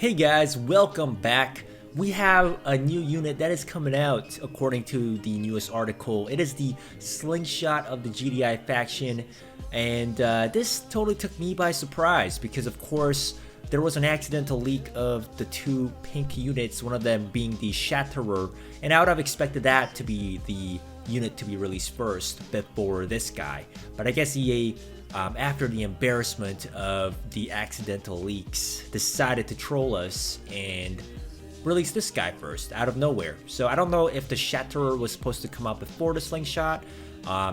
Hey guys, welcome back. We have a new unit that is coming out according to the newest article. It is the Slingshot of the GDI faction, and this totally took me by surprise because of course there was an accidental leak of the two pink units, one of them being the Shatterer, and I would have expected that to be the unit to be released first before this guy. But I guess EA, after the embarrassment of the accidental leaks, decided to troll us and release this guy first out of nowhere. So I don't know if the Shatterer was supposed to come out before the Slingshot.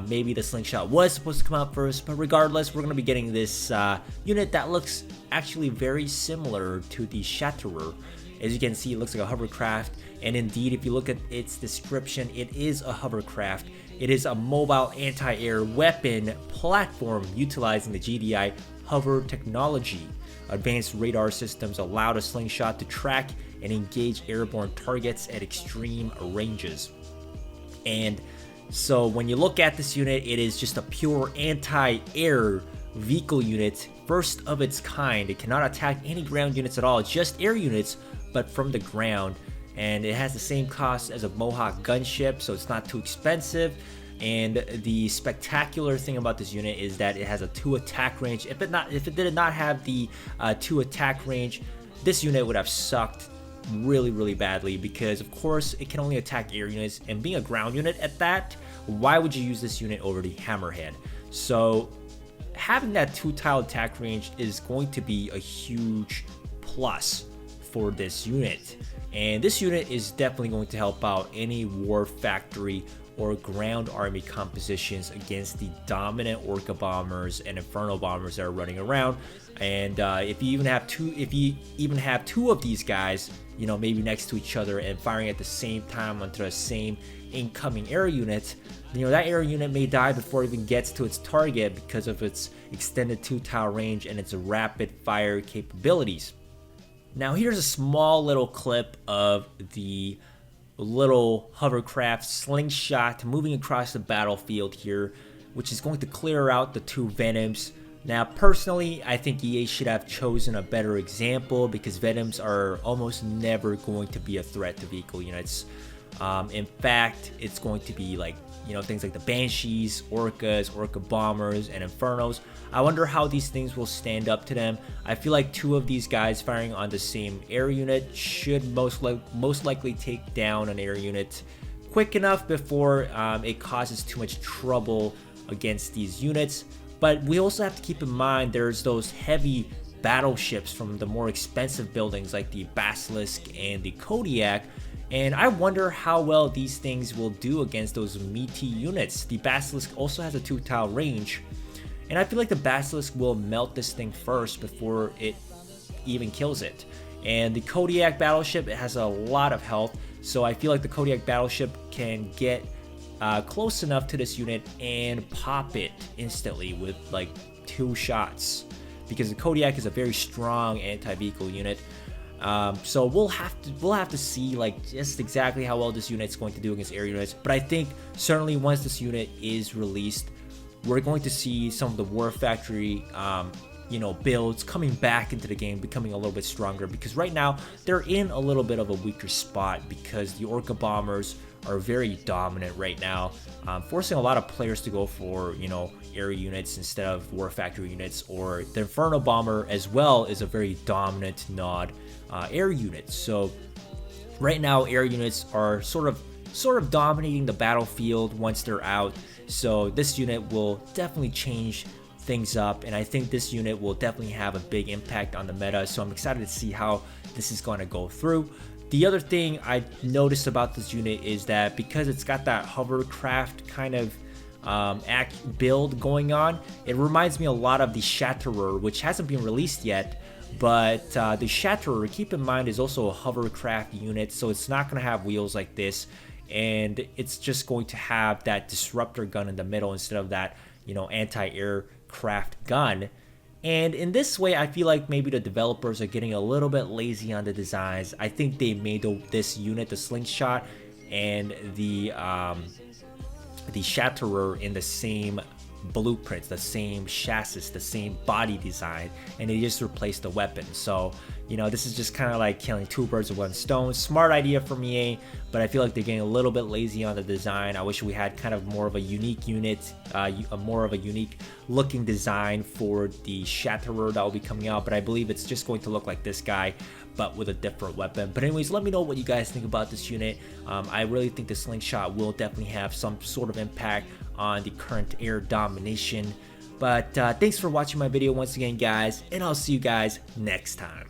Maybe the Slingshot was supposed to come out first, but regardless, we're going to be getting this unit that looks actually very similar to the Shatterer. As you can see, it looks like a hovercraft, and indeed, if you look at its description, it is a hovercraft. It is a mobile anti-air weapon platform utilizing the GDI hover technology. Advanced radar systems allow the Slingshot to track and engage airborne targets at extreme ranges. And so when you look at this unit, it is just a pure anti-air vehicle unit, first of its kind. It cannot attack any ground units at all, just air units, but from the ground. And it has the same cost as a Mohawk gunship, so it's not too expensive. And the spectacular thing about this unit is that it has a 2 attack range. If it did not have the 2 attack range, this unit would have sucked really badly, because of course it can only attack air units, and being a ground unit at that, why would you use this unit over the Hammerhead? So having that 2 tile attack range is going to be a huge plus for this unit, and this unit is definitely going to help out any war factory or ground army compositions against the dominant Orca bombers and Inferno bombers that are running around. And if you even have two of these guys, you know, maybe next to each other and firing at the same time onto the same incoming air unit, you know, that air unit may die before it even gets to its target because of its extended 2 tile range and its rapid fire capabilities. Now here's a small little clip of the little hovercraft Slingshot moving across the battlefield here, which is going to clear out the 2 Venoms. Now personally, I think EA should have chosen a better example, because Venoms are almost never going to be a threat to vehicle units. In fact, it's going to be like, you know, things like the Banshees, Orcas, Orca bombers, and Infernos. I wonder how these things will stand up to them. I feel like 2 of these guys firing on the same air unit should most likely take down an air unit quick enough before it causes too much trouble against these units. But we also have to keep in mind there's those heavy battleships from the more expensive buildings like the Basilisk and the Kodiak, and I wonder how well these things will do against those meaty units. The Basilisk also has a 2 tile range, and I feel like the Basilisk will melt this thing first before it even kills it. And the Kodiak battleship, it has a lot of health, so I feel like the Kodiak battleship can get close enough to this unit and pop it instantly with like 2 shots, because the Kodiak is a very strong anti-vehicle unit. So we'll have to see like just exactly how well this unit's going to do against air units. But I think certainly once this unit is released, we're going to see some of the War Factory builds coming back into the game, becoming a little bit stronger, because right now they're in a little bit of a weaker spot because the Orca bombers are very dominant right now, forcing a lot of players to go for, you know, air units instead of War Factory units. Or the Inferno bomber as well is a very dominant nod air unit. So right now air units are sort of dominating the battlefield once they're out. So this unit will definitely change things up, and I think this unit will definitely have a big impact on the meta. So I'm excited to see how this is going to go through. The other thing I noticed about this unit is that because it's got that hovercraft kind of build going on, it reminds me a lot of the Shatterer, which hasn't been released yet. But the Shatterer, keep in mind, is also a hovercraft unit, so it's not going to have wheels like this, and it's just going to have that disruptor gun in the middle instead of that, you know, anti-aircraft gun. And in this way, I feel like maybe the developers are getting a little bit lazy on the designs. I think they made this unit, the Slingshot, and the Shatterer in the same blueprints, the same chassis, the same body design, and they just replaced the weapon. So You know, this is just kind of like killing two birds with one stone. Smart idea from EA, but I feel like they're getting a little bit lazy on the design. I wish we had kind of more of a unique unit, more of a unique looking design for the Shatterer that will be coming out, but I believe it's just going to look like this guy, but with a different weapon. But anyways, let me know what you guys think about this unit. I really think the Slingshot will definitely have some sort of impact on the current air domination. But thanks for watching my video once again, guys, and I'll see you guys next time.